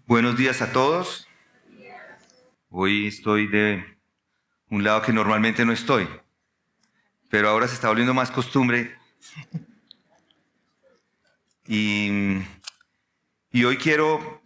Buenos días a todos. Hoy estoy de un lado que normalmente no estoy, pero ahora se está volviendo más costumbre. Y hoy quiero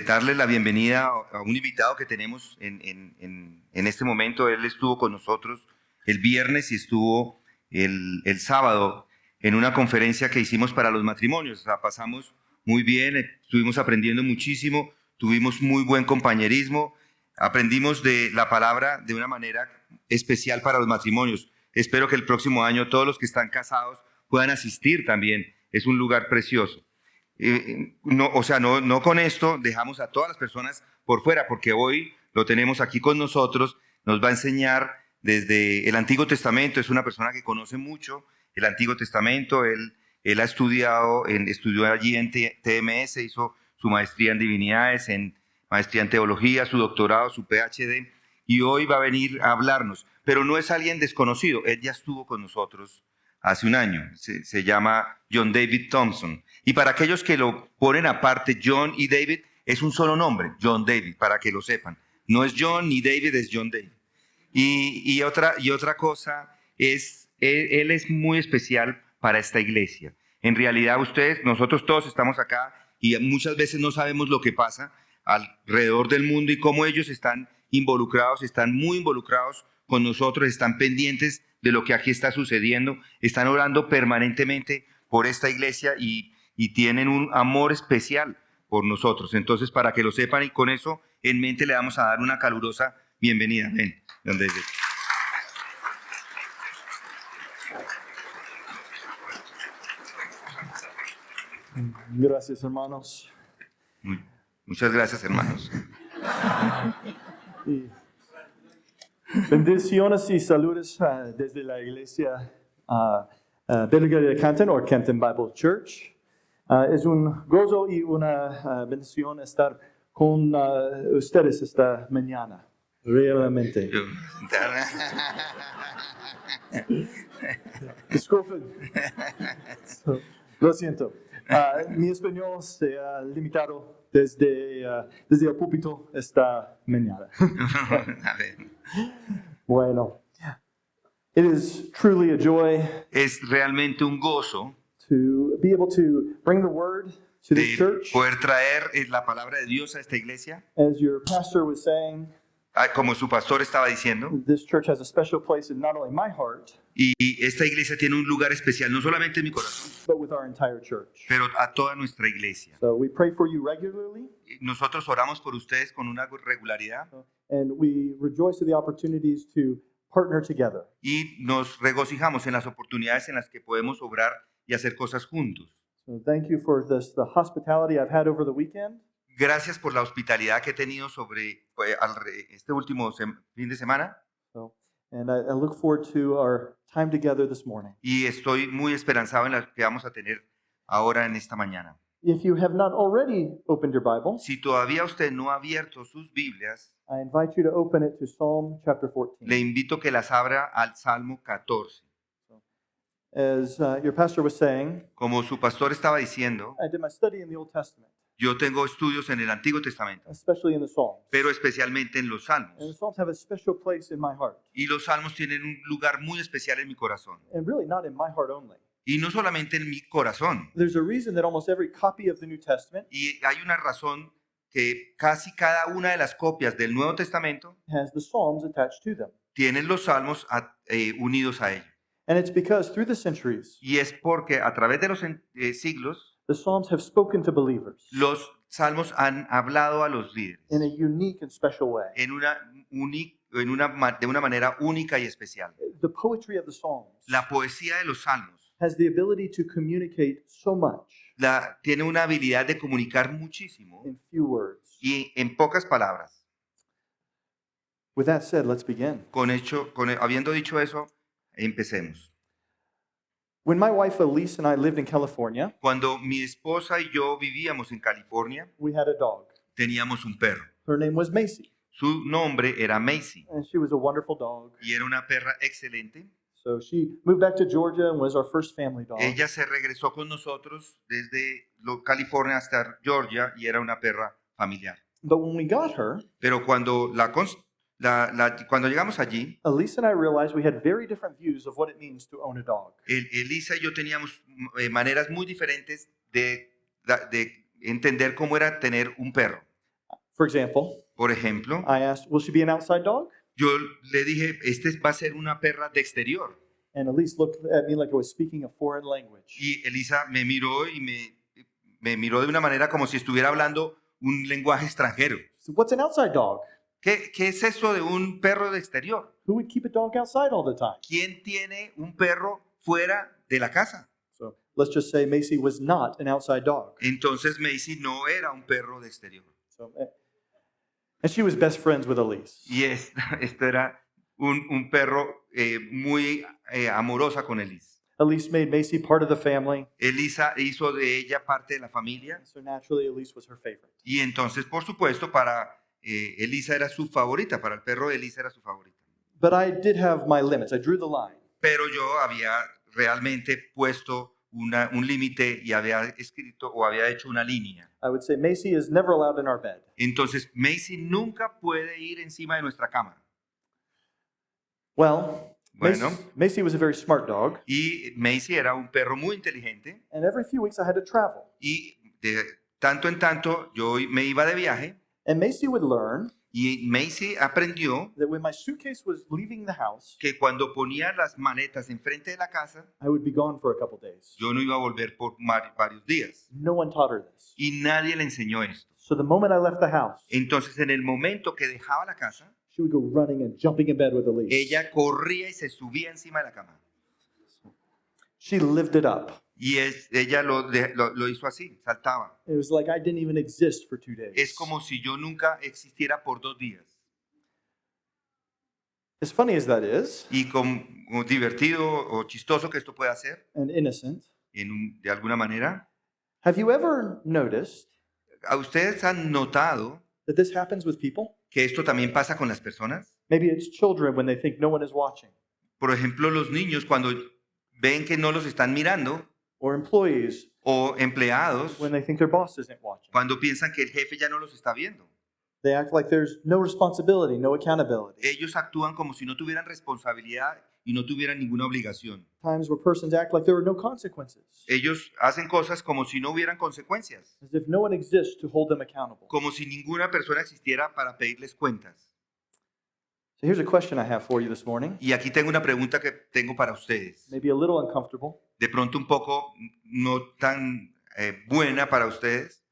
darle la bienvenida a un invitado que tenemos en este momento. Él estuvo con nosotros el viernes y estuvo el sábado en una conferencia que hicimos para los matrimonios. La pasamos muy bien, estuvimos aprendiendo muchísimo, tuvimos muy buen compañerismo, aprendimos de la palabra de una manera especial para los matrimonios. Espero que el próximo año todos los que están casados puedan asistir también. Es un lugar precioso. No con esto dejamos a todas las personas por fuera, porque hoy lo tenemos aquí con nosotros, nos va a enseñar desde el Antiguo Testamento. Es una persona que conoce mucho el Antiguo Testamento. Él ha estudió allí en TMS, hizo su maestría en divinidades, en maestría en teología, su doctorado, su PhD, y hoy va a venir a hablarnos. Pero no es alguien desconocido, él ya estuvo con nosotros hace un año. Se llama John David Thompson. Y para aquellos que lo ponen aparte, John y David es un solo nombre, John David, para que lo sepan. No es John ni David, es John David. Y otra cosa es, él es muy especial para esta iglesia. En realidad nosotros todos estamos acá y muchas veces no sabemos lo que pasa alrededor del mundo y cómo ellos están involucrados, están muy involucrados con nosotros, están pendientes de lo que aquí está sucediendo, están orando permanentemente por esta iglesia y tienen un amor especial por nosotros. Entonces, para que lo sepan y con eso en mente le vamos a dar una calurosa bienvenida. Ven, donde es. Gracias, hermanos. Muchas gracias, hermanos. Y bendiciones y saludos desde la iglesia Bíblica de Canton o Canton Bible Church. Es un gozo y una bendición estar con ustedes esta mañana, realmente. Disculpen. Lo siento. Mi español se ha limitado desde el púlpito esta mañana. A ver. Bueno, it is truly a joy Es realmente un gozo to be able to bring the word to this de church. poder traer la palabra de Dios a esta iglesia. As your pastor was saying, Como su pastor estaba diciendo, this church has a special place in not only my heart, y esta iglesia tiene un lugar especial, no solamente en mi corazón, but with our entire church. pero a toda nuestra iglesia. So we pray for you regularly, Nosotros oramos por ustedes con una regularidad and we rejoice at the opportunities to partner together. y nos regocijamos en las oportunidades en las que podemos obrar y hacer cosas juntos. So thank you for the hospitality I've had over the weekend. Gracias por la hospitalidad que he tenido sobre este último fin de semana, And I look forward to our time together this morning. y estoy muy esperanzado en lo que vamos a tener ahora en esta mañana. If you have not already opened your Bible, Si todavía usted no ha abierto sus Biblias, I invite you to open it to Psalm chapter 14. le invito que las abra al Salmo 14. As your pastor was saying, Como su pastor estaba diciendo, I did my study in the Old Testament, yo tengo estudios en el Antiguo Testamento, especially in the Psalms. pero especialmente en los And the Salmos. Psalms have a special place in my heart. Y los Salmos tienen un lugar muy especial en mi corazón. And really not in my heart only. Y no solamente en mi corazón. There's a reason that almost every copy of the New Testament Y hay una razón que casi cada una de las copias del Nuevo Testamento has the Psalms attached to them. tienen los Salmos unidos a ellos. And it's because through the centuries, Y es porque a través de los siglos, the Psalms have spoken to believers los Salmos han hablado a los líderes in a unique and special way. de una manera única y especial. The poetry of the Psalms La poesía de los Salmos has the ability to communicate so much tiene una habilidad de comunicar muchísimo in few words. y en pocas palabras. With that said, let's begin. Habiendo dicho eso, empecemos. When my wife Elise and I lived in California, Cuando mi esposa y yo vivíamos en California, we had a dog. teníamos un perro. Her name was Macy, Su nombre era Macy and she was a wonderful dog. y era una perra excelente. So she moved back to Georgia and was our first family dog. Ella se regresó con nosotros desde California hasta Georgia y era una perra familiar. But when we got her, Pero cuando, cuando llegamos allí, Elisa and I realized we had very different views of what it means to own a dog. Elisa y yo teníamos maneras muy diferentes de entender cómo era tener un perro. For example, Por ejemplo, I asked, will she be an outside dog? yo le dije, va a ser una perra de exterior. And Elise looked at me like I was speaking a foreign language. Y Elisa me miró y me miró de una manera como si estuviera hablando un lenguaje extranjero. So what's an outside dog? ¿Qué es eso de un perro de exterior? Who would keep a dog outside all the time? ¿Quién tiene un perro fuera de la casa? So let's just say Macy was not an outside dog. Entonces Macy no era un perro de exterior. So, and she was best friends with Elise. Y esto era un perro muy amorosa con Elisa. Elise made Macy part of the family. Elisa hizo de ella parte de la familia. So naturally, Elise was her favorite. Y entonces, por supuesto, para Elisa era su favorita, para el perro de Elisa era su favorita. But I did have my limits. I drew the line. Pero yo había realmente puesto un límite y había escrito o había hecho una línea. I would say Macy is never allowed in our bed. Entonces, Macy nunca puede ir encima de nuestra cama. Well, Bueno. Macy was a very smart dog. Y Macy era un perro muy inteligente And every few weeks I had to travel. y de tanto en tanto yo me iba de viaje And Macy would learn y Macy aprendió that when my suitcase was leaving the house, que cuando ponía las maletas enfrente de la casa, I would be gone for a couple days. yo no iba a volver por varios días. No one taught her this. Y nadie le enseñó esto. So the moment I left the house, Entonces, en el momento que dejaba la casa, she would go running and jumping in bed with Elise. ella corría y se subía encima de la cama. She lived it up. Y ella lo hizo así, saltaba. It was like I didn't even exist for 2 days. Es como si yo nunca existiera por 2 días. As funny as that is, Y como divertido o chistoso que esto pueda ser, and innocent, de alguna manera, have you ever noticed ¿a ustedes han notado that this happens with people? que esto también pasa con las personas? Maybe it's children when they think no one is watching, Por ejemplo, los niños cuando ven que no los están mirando, or employees o empleados when they think their boss isn't watching. cuando piensan que el jefe ya no los está viendo. They act like there's no responsibility, no accountability. Ellos actúan como si no tuvieran responsabilidad y no tuvieran ninguna obligación. Times where persons act like there were no consequences, Ellos hacen cosas como si no hubieran consecuencias, as if no one exists to hold them accountable. como si ninguna persona existiera para pedirles cuentas. So here's a question I have for you this morning, Y aquí tengo una pregunta que tengo para ustedes. maybe a little uncomfortable. De pronto un poco no tan buena para ustedes.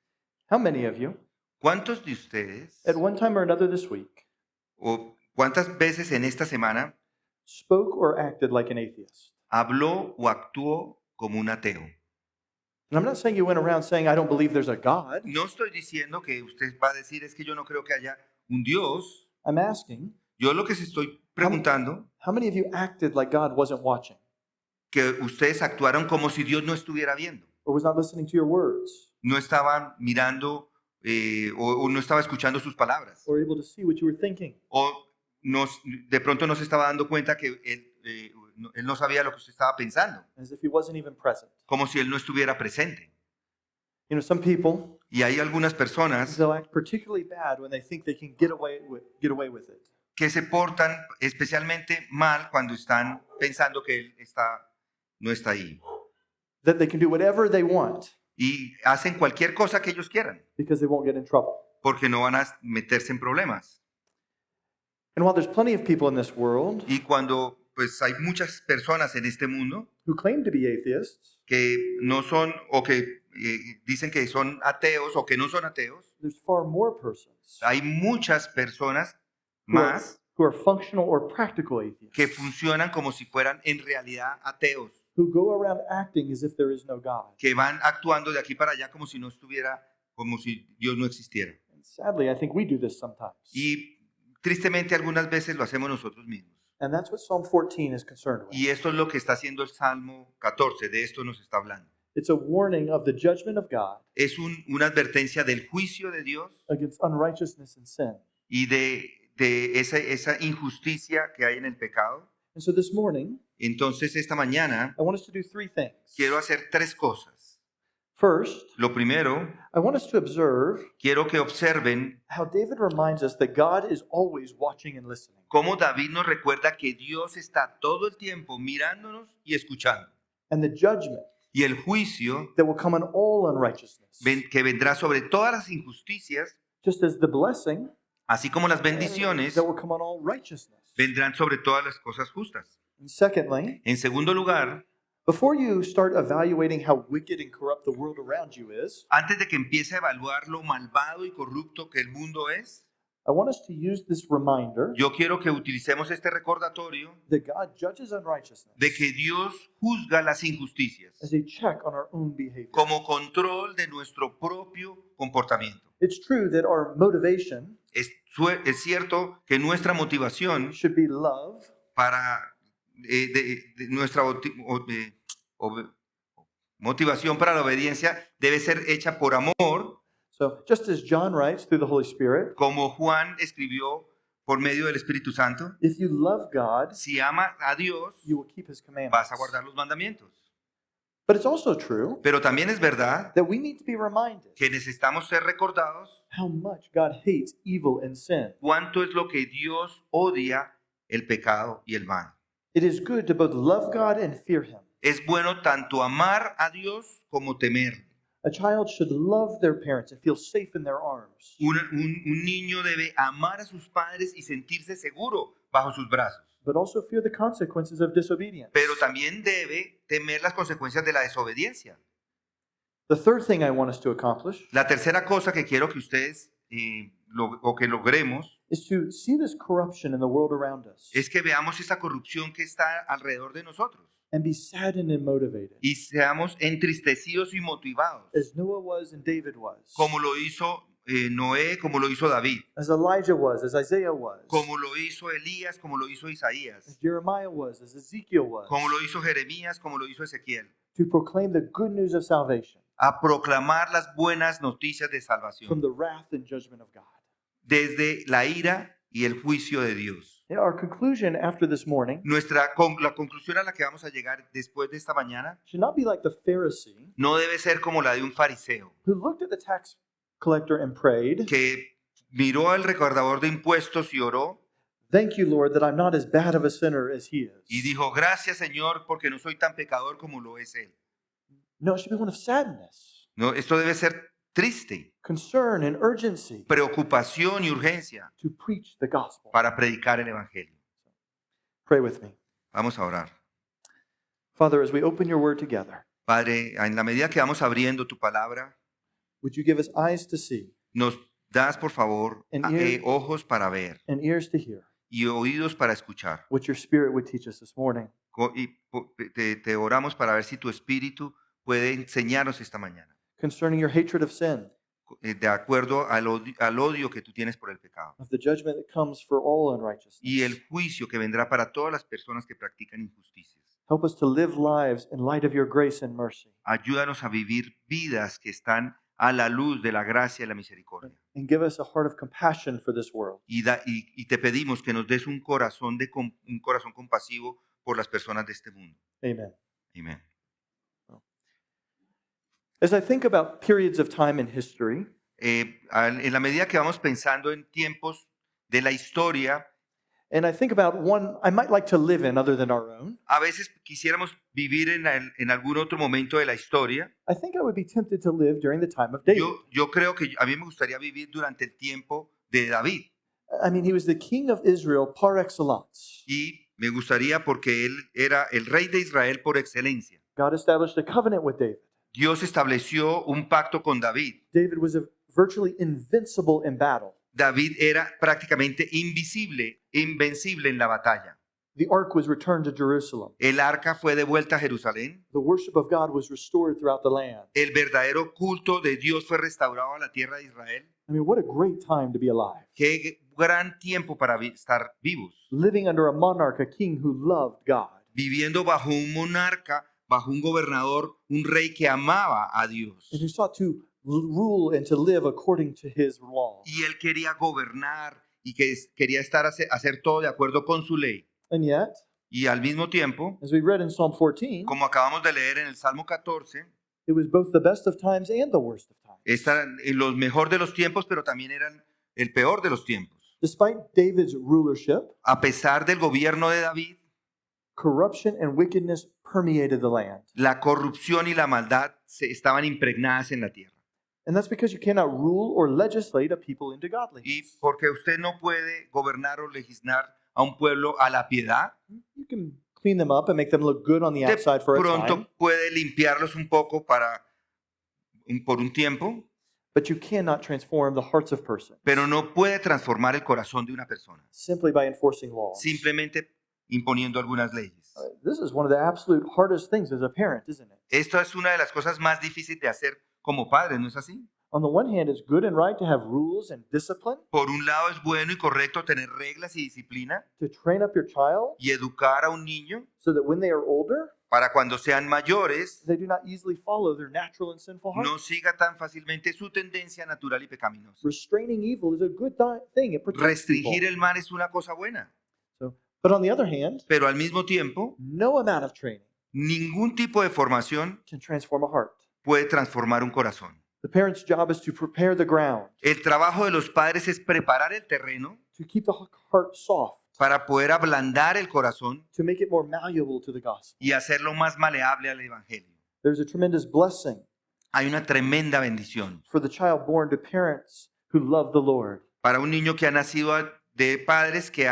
How many of you, ¿Cuántos de ustedes at one time or another this week, o cuántas veces en esta semana spoke or acted like an atheist? habló o actuó como un ateo? And I'm not saying you went around saying, I don't believe there's a God. No estoy diciendo que usted va a decir es que yo no creo que haya un Dios. I'm asking, Yo lo que se estoy preguntando, how many of you acted like God wasn't watching que ustedes actuaron como si Dios no estuviera viendo. or was not listening to your words No estaban mirando o no estaba escuchando sus palabras. or able to see what you were thinking? O de pronto no se estaba dando cuenta que él no sabía lo que usted estaba pensando. As if he wasn't even present. Como si él no estuviera presente. You know, some people, Y hay algunas personas they'll act particularly bad when they think they can get away with it. que se portan especialmente mal cuando están pensando que él no está ahí. That they can do whatever they want Y hacen cualquier cosa que ellos quieran, because they won't get in trouble. porque no van a meterse en problemas. And while there's plenty of people in this world Y cuando pues hay muchas personas en este mundo who claim to be atheists, que no son o que dicen que son ateos o que no son ateos, there's far more persons hay muchas personas más who are functional or practical atheists, que funcionan como si fueran en realidad ateos, who go around acting as if there is no God. que van actuando de aquí para allá como si no estuviera, como si Dios no existiera. And sadly, I think we do this sometimes. Y tristemente algunas veces lo hacemos nosotros mismos. And that's what Psalm 14 is concerned with. Y esto es lo que está haciendo el Salmo 14, de esto nos está hablando. It's a warning of the judgment of God Es una advertencia del juicio de Dios against unrighteousness and sin. y de esa injusticia que hay en el pecado. And so this morning, Entonces esta mañana I want us to do three things. quiero hacer tres cosas. First, Lo primero, I want us to observe quiero que observen how David reminds us that God is always watching and listening. cómo David nos recuerda que Dios está todo el tiempo mirándonos y escuchando. And the judgment Y el juicio that will come on all unrighteousness. que vendrá sobre todas las injusticias, Just as the blessing así como las bendiciones, that will come on all righteousness. vendrán sobre todas las cosas justas. And secondly, En segundo lugar, before you start evaluating how wicked and corrupt the world around you is, antes de que empiece a evaluar lo malvado y corrupto que el mundo es, I want us to use this reminder yo quiero que utilicemos este recordatorio that God judges unrighteousness de que Dios juzga las injusticias as a check on our own behavior. como control de nuestro propio comportamiento. It's true that our motivation Es cierto que nuestra motivación should be love para nuestra motivación para la obediencia debe ser hecha por amor, So, just as John writes through the Holy Spirit, como Juan escribió por medio del Espíritu Santo. if you love God, Si amas a Dios, you will keep His commandments. vas a guardar los mandamientos. But it's also true Pero también es verdad that we need to be reminded que necesitamos ser recordados how much God hates evil and sin. cuánto es lo que Dios odia el pecado y el mal. It is good to both love God and fear Him. Es bueno tanto amar a Dios como temer. A child should love their parents and feel safe in their arms. Un niño debe amar a sus padres y sentirse seguro bajo sus brazos. But also fear the consequences of disobedience. Pero también debe temer las consecuencias de la desobediencia. The third thing I want us to accomplish La tercera cosa que quiero que ustedes que logremos is to see this corruption in the world around us es que veamos esa corrupción que está alrededor de nosotros and be saddened and motivated, y seamos entristecidos y motivados, as Noah was and David was, como lo hizo Noé, como lo hizo David, as Elijah was, as Isaiah was, como lo hizo Elías, como lo hizo Isaías, as Jeremiah was, as Ezekiel was, como lo hizo Jeremías, como lo hizo Ezequiel, to proclaim the good news of salvation a proclamar las buenas noticias de from salvación the wrath and judgment of God. desde la ira y el juicio de Dios. Our conclusion after this morning La conclusión a la que vamos a llegar después de esta mañana should not be like the Pharisee no debe ser como la de un fariseo who looked at the tax collector and prayed, que miró al recaudador de impuestos y oró "Thank you, Lord, that I'm not as bad of a sinner as he y is." dijo, gracias Señor porque no soy tan pecador como lo es él. No, it should be one of sadness, No, esto debe ser triste, concern, and urgency preocupación y urgencia to preach the gospel. para predicar el evangelio. Pray with me. Vamos a orar. Father, as we open your word together, Padre, en la medida que vamos abriendo tu palabra, would you give us eyes to see nos das por favor ojos para ver and ears to hear y oídos para escuchar. what your Spirit would teach us this morning? Te oramos para ver si tu espíritu puede enseñarnos esta mañana, Concerning your hatred of sin, de acuerdo al odio que tú tienes por el pecado of the judgment that comes for all unrighteousness. y el juicio que vendrá para todas las personas que practican injusticias. Help us to live lives in light of your grace and mercy, Ayúdanos a vivir vidas que están a la luz de la gracia y la misericordia. and give us a heart of compassion for this world. Y te pedimos que nos des un corazón compasivo por las personas de este mundo. Amen. Amén. As I think about periods of time in history, En la medida que vamos pensando en tiempos de la historia, and I think about one I might like to live in other than our own, a veces quisiéramos vivir en algún otro momento de la historia. I think I would be tempted to live during the time of David. Yo creo que a mí me gustaría vivir durante el tiempo de David. I mean, he was the king of Israel par excellence. Y me gustaría porque él era el rey de Israel por excelencia. God established a covenant with David. Dios estableció un pacto con David. David was virtually invincible in battle. David era prácticamente invencible en la batalla. The ark was returned to Jerusalem. El arca fue devuelta a Jerusalén. The worship of God was restored throughout the land. El verdadero culto de Dios fue restaurado a la tierra de Israel. I mean, what a great time to be alive. Qué gran tiempo para estar vivos. Living under a monarch, a king who loved God. Viviendo bajo un monarca, bajo un gobernador, un rey que amaba a Dios. And who sought to rule and to live according to his law. Y él quería gobernar y que quería hacer todo de acuerdo con su ley. And yet, Y al mismo tiempo, as we read in Psalm 14, como acabamos de leer en el Salmo 14, it was both the best of times and the worst of times. están en los mejor de los tiempos, pero también eran el peor de los tiempos. Despite David's rulership, A pesar del gobierno de David, corruption and wickedness permeated the land. la corrupción y la maldad estaban impregnadas en la tierra. And that's because you cannot rule or legislate a people into Y godliness. porque usted no puede gobernar o legislar a un pueblo a la piedad, You can clean them up and make them look good on the de outside for a time, pronto puede limpiarlos un poco por un tiempo, but you cannot transform the hearts of persons pero no puede transformar el corazón de una persona, simply by enforcing laws. simplemente imponiendo algunas leyes. This is one of the absolute hardest things as a parent, isn't it? Esto es una de las cosas más difíciles de hacer como padres, ¿no es así? On the one hand, it's good and right to have rules and discipline Por un lado es bueno y correcto tener reglas y disciplina to train up your child y educar a un niño so that when they are older, para cuando sean mayores they do not easily follow their natural and sinful heart. no siga tan fácilmente su tendencia natural y pecaminosa. Restraining evil is a good thing. It protects Restringir people. el mal es una cosa buena, But on the other hand, pero al mismo tiempo no amount of training ningún tipo de formación can transform a heart. puede transformar un corazón. The parent's job is to prepare the ground, El trabajo de los padres es preparar el terreno to keep the heart soft, para poder ablandar el corazón to make it more malleable to the gospel. y hacerlo más maleable al evangelio. There's a tremendous blessing Hay una tremenda bendición for the child born to parents who love the Lord, para un niño que ha nacido de padres que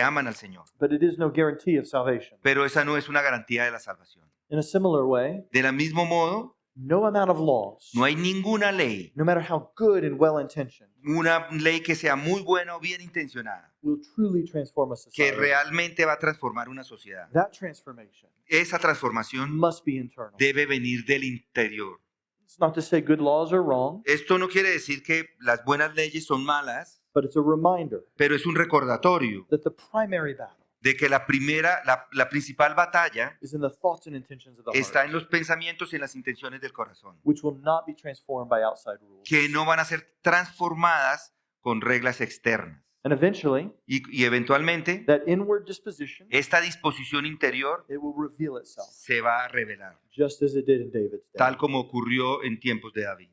aman al Señor, but it is no guarantee of salvation. pero esa no es una garantía de la salvación. In a similar way, Del mismo modo, no amount of laws, no hay ninguna ley, no matter how good and well-intentioned, una ley que sea muy buena o bien intencionada, will truly transform a que society. realmente va a transformar una sociedad. That transformation Esa transformación must be internal. debe venir del interior. It's not to say good laws are wrong, Esto no quiere decir que las buenas leyes son malas, but it's a reminder pero es un recordatorio that the primary battle de que la principal batalla is in the thoughts and intentions of the está heart, en los pensamientos y en las intenciones del corazón, which will not be transformed by outside rules. que no van a ser transformadas con reglas externas. And eventually, Y eventualmente, that inward disposition, esta disposición interior it will reveal itself, se va a revelar, just as it did in David's day. tal como ocurrió en tiempos de David.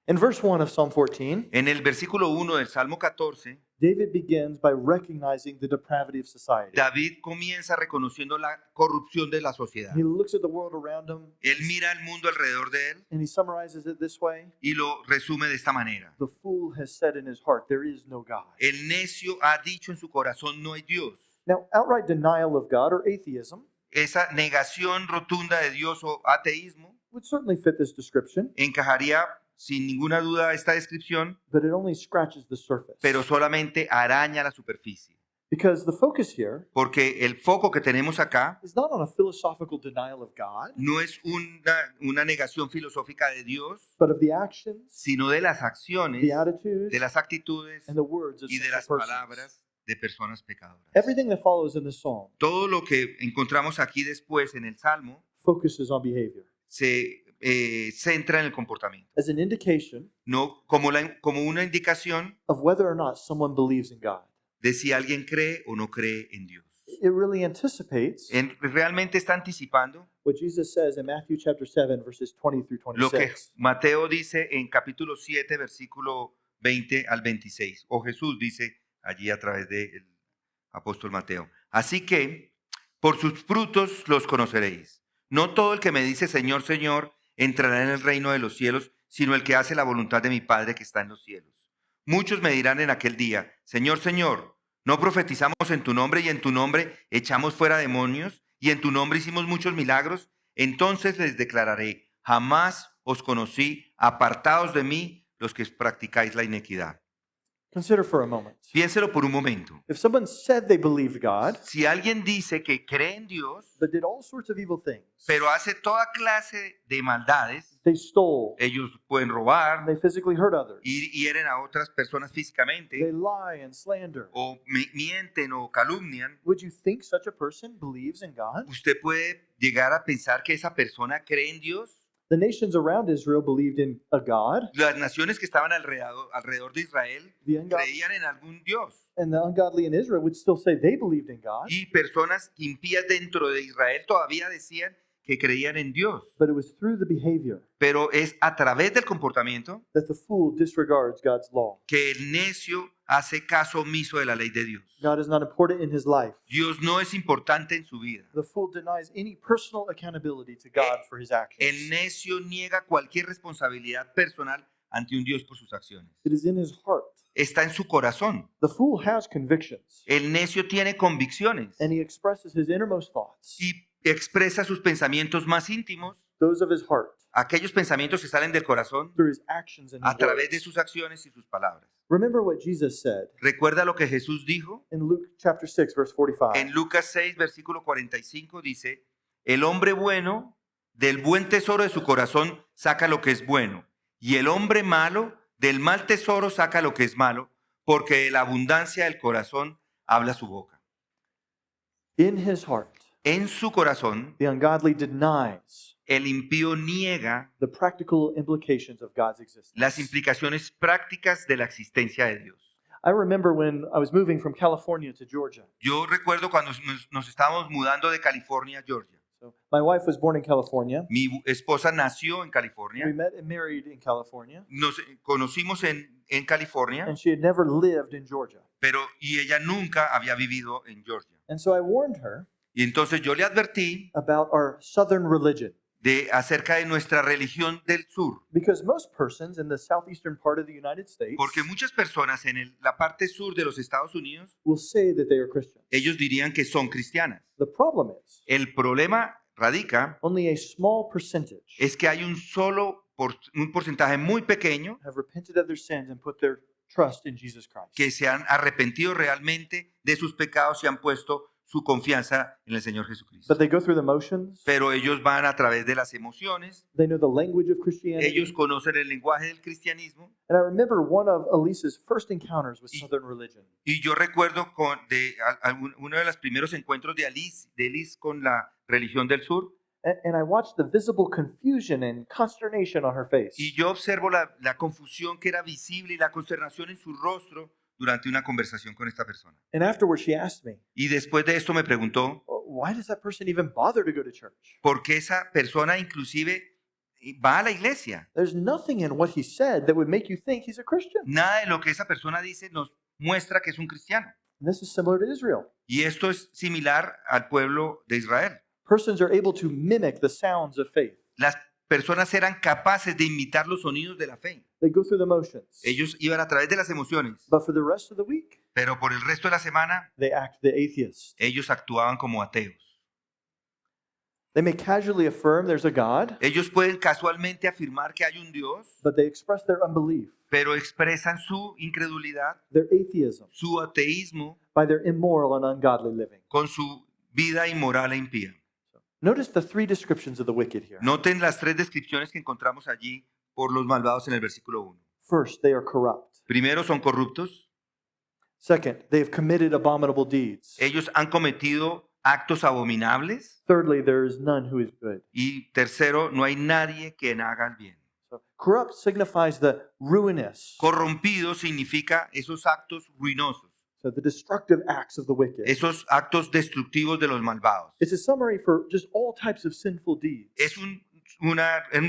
In verse 1 of Psalm 14, En el versículo 1 del Salmo 14, David begins by recognizing the depravity of society. David comienza reconociendo la corrupción de la sociedad. He looks at the world around him Él mira el mundo alrededor de él and he summarizes it this way: y lo resume de esta manera. the fool has said in his heart, there is no God. El necio ha dicho en su corazón, no hay Dios. Now, outright denial of God or atheism Esa negación rotunda de Dios o ateísmo would certainly fit this description, encajaría sin ninguna duda esta descripción, but it only scratches the surface. pero solamente araña la superficie. Because the focus here Porque el foco que tenemos acá is not on a philosophical denial of God, no es una negación filosófica de Dios, but of the actions, sino de las acciones, the attitudes, de las actitudes and the words of y de sinful las persons. palabras de personas pecadoras. Everything that follows in the psalm Todo lo que encontramos aquí después en el Salmo focuses on behavior se centra en el comportamiento, as an indication no como una indicación of whether or not someone believes in God. de si alguien cree o no cree en Dios. It really anticipates Realmente está anticipando what Jesus says in Matthew chapter 7, verses 20 through lo que 26. Mateo dice en capítulo 7, versículo 20 al 26, o Jesús dice allí a través del apóstol Mateo. Así que, por sus frutos los conoceréis. No todo el que me dice Señor, Señor, entrará en el reino de los cielos, sino el que hace la voluntad de mi Padre que está en los cielos. Muchos me dirán en aquel día, Señor, Señor, ¿no profetizamos en tu nombre y en tu nombre echamos fuera demonios y en tu nombre hicimos muchos milagros? Entonces les declararé, jamás os conocí, apartaos de mí los que practicáis la iniquidad. Consider for a moment. Piénselo por un momento. If someone said they believed God, Si alguien dice que cree en Dios, but did all sorts of evil things, pero hace toda clase de maldades, they stole, ellos pueden robar, they physically hurt others, hieren a otras personas they físicamente, lie and slander, o mienten o calumnian, would you think such a person believes in God? usted puede llegar a pensar que esa persona cree en Dios. The nations around Israel believed in a God, Las naciones que estaban alrededor de Israel the ungodly, creían en algún Dios. and the ungodly in Israel would still say they believed in God, Y personas impías dentro de Israel todavía decían que creían en Dios. but it was through the behavior Pero es a través del comportamiento that the fool disregards God's law. que el necio hace caso omiso de la ley de Dios. God is not important in his life. Dios no es importante en su vida. The fool denies any personal accountability to God for his El actions. necio niega cualquier responsabilidad personal ante un Dios por sus acciones. It is in his heart. Está en su corazón. The fool has convictions, El necio tiene convicciones and he expresses his innermost thoughts, y expresa sus pensamientos más íntimos, those of his heart, aquellos pensamientos que salen del corazón, through his actions and a his través de words. sus acciones y sus palabras. Remember what Jesus said Recuerda lo que Jesús dijo in Luke chapter 6, verse 45. en Lucas 6, versículo 45, dice, el hombre bueno del buen tesoro de su corazón saca lo que es bueno, y el hombre malo del mal tesoro saca lo que es malo, porque de la abundancia del corazón habla su boca. In his heart, En su corazón, the ungodly denies el impío niega the practical implications of God's existence. las implicaciones prácticas de la existencia de Dios. I remember when I was moving from California to Georgia. Yo recuerdo cuando nos estábamos mudando de California a Georgia. So my wife was born in California. Mi esposa nació en We California. met and married in California, Nos conocimos en California, and she had never lived in Georgia. y ella nunca había vivido en Georgia. And so I warned her Y entonces yo le advertí about our southern religion, acerca de nuestra religión del sur, because most persons in the southeastern part of the United States porque muchas personas en la parte sur de los Estados Unidos, will say that they are Christians. ellos dirían que son cristianas. The problem is El problema radica only a small percentage es que hay un porcentaje muy pequeño have repented of their sins and put their trust in Jesus Christ. que se han arrepentido realmente de sus pecados y han puesto su confianza en el Señor Jesucristo. But they go through the motions. Pero ellos van a través de las emociones, They know the language of Christianity. ellos conocen el lenguaje del cristianismo. And I remember one of Elisa's first encounters with southern religion. Y yo recuerdo uno de los primeros encuentros de Alice con la religión del sur. And I watched the visible confusion and consternation on her face. Y yo observo la confusión que era visible y la consternación en su rostro durante una conversación con esta persona. And afterwards she asked me, Y después de esto me preguntó, why does that person even bother to go to church? ¿por qué esa persona inclusive va a la iglesia? There's nothing in what he said that would make you think he's a Christian. Nada de lo que esa persona dice nos muestra que es un cristiano. And this is similar to Israel. Y esto es similar al pueblo de Israel. Persons are able to mimic the sounds of faith. Las personas eran capaces de imitar los sonidos de la fe. They go through the motions. Ellos iban a través de las emociones, But for the rest of the week, pero por el resto de la semana they act the atheist. ellos actuaban como ateos. They may casually affirm there's a God, Ellos pueden casualmente afirmar que hay un Dios, but they express their unbelief, pero expresan su incredulidad, their atheism, su ateísmo, by their immoral and ungodly living. con su vida inmoral e impía. Notice the three descriptions of the wicked here. Noten las tres descripciones que encontramos allí por los malvados en el versículo 1. First, they are corrupt. Primero, son corruptos. Second, they have committed abominable deeds. Ellos han cometido actos abominables. Thirdly, there is none who is good. Y tercero, no hay nadie que haga el bien. So, corrupt signifies the ruinous, Corrompido significa esos actos ruinosos, so the destructive acts of the wicked. esos actos destructivos de los malvados. It's a summary for just all types of sinful deeds. Es un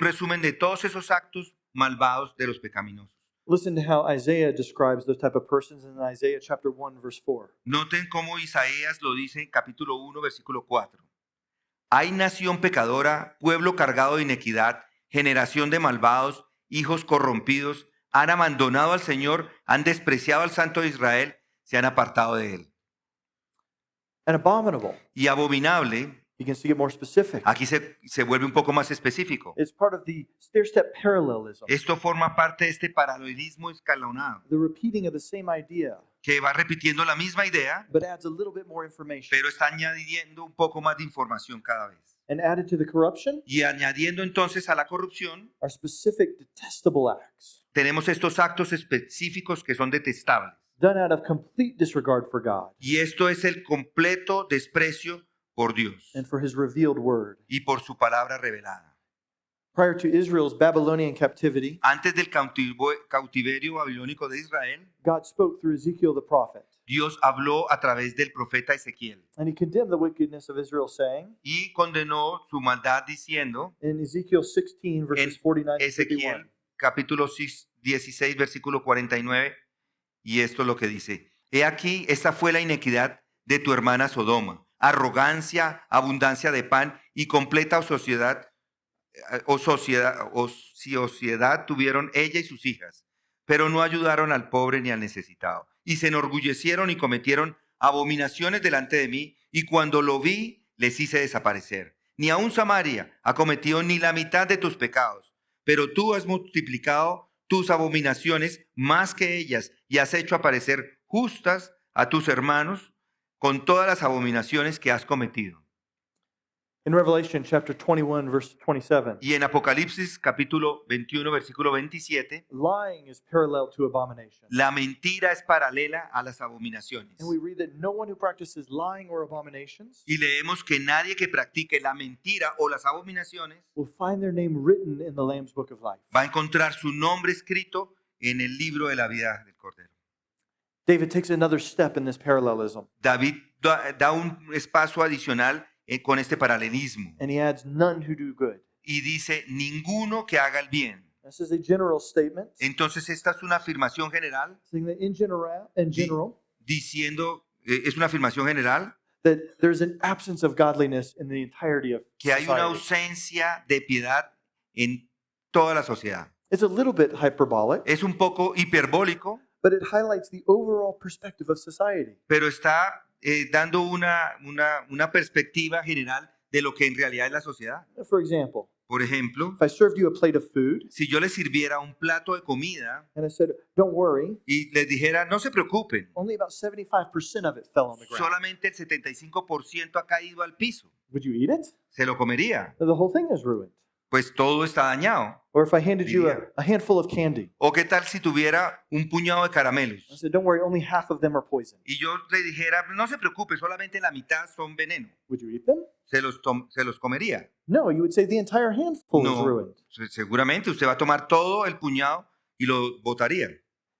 resumen de todos esos actos malvados de los pecaminosos. Listen to how Isaiah describes those type of persons in Isaiah chapter 1, verse 4. Noten cómo Isaías lo dice en capítulo 1, versículo 4. Hay nación pecadora, pueblo cargado de iniquidad, generación de malvados, hijos corrompidos, han abandonado al Señor, han despreciado al Santo de Israel, se han apartado de él. And abominable Y abominable, begins to get more specific. aquí se vuelve un poco más específico. It's part of the stair-step parallelism, Esto forma parte de este paralelismo escalonado, the repeating of the same idea, que va repitiendo la misma idea, but adds a little bit more information. pero está añadiendo un poco más de información cada vez. And added to the corruption Y añadiendo entonces a la corrupción, are specific detestable acts tenemos estos actos específicos que son detestables. done out of complete disregard for God Y esto es el completo desprecio por Dios and for his revealed word. y por su palabra revelada. Prior to Israel's Babylonian captivity, Antes del cautiverio babilónico de Israel, God spoke through Ezekiel the prophet. Dios habló a través del profeta Ezequiel And he condemned the wickedness of Israel, saying y condenó su maldad diciendo in Ezekiel 16, verses 49 to 51. Ezequiel capítulo 16 versículo 49, y esto es lo que dice: He aquí, esta fue la iniquidad de tu hermana Sodoma, arrogancia, abundancia de pan y completa ociosidad tuvieron ella y sus hijas, pero no ayudaron al pobre ni al necesitado, y se enorgullecieron y cometieron abominaciones delante de mí, y cuando lo vi, les hice desaparecer. Ni aun Samaria ha cometido ni la mitad de tus pecados, pero tú has multiplicado tus abominaciones más que ellas, y has hecho aparecer justas a tus hermanos con todas las abominaciones que has cometido. In Revelation chapter 21, verse 27, Y en Apocalipsis capítulo 21 versículo 27, lying is parallel to abomination. la mentira es paralela a las abominaciones. And we read that no one who practices lying or abominations Y leemos que nadie que practique la mentira o las abominaciones will find their name written in the Lamb's Book of Life. va a encontrar su nombre escrito en el libro de la vida del Cordero. David takes another step in this parallelism, David da un espacio adicional con este paralelismo and he adds none who do good. y dice ninguno que haga el bien. This is a general statement, Entonces esta es una afirmación general saying that in general, diciendo, es una afirmación general that there's an absence of godliness in the entirety of que hay una society. ausencia de piedad en toda la sociedad. It's a little bit hyperbolic, Es un poco hiperbólico, but it highlights the overall perspective of society. pero está dando una perspectiva general de lo que en realidad es la sociedad. For example, Por ejemplo, if I served you a plate of food si yo les sirviera un plato de comida and I said, don't worry, y les dijera, no se preocupen, only about 75% of it fell on the ground. solamente el 75% ha caído al piso, Would you eat it? se lo comería, The whole thing is ruined. pues todo está dañado. Or if I handed you Diría. a handful of candy, ¿O qué tal si tuviera un puñado de caramelos? I said, don't worry, only half of them are poison. Y yo le dijera, no se preocupe, solamente la mitad son veneno. Would you eat them? Se los comería. No, you would say the entire handful is No, ruined. seguramente usted va a tomar todo el puñado y lo botaría.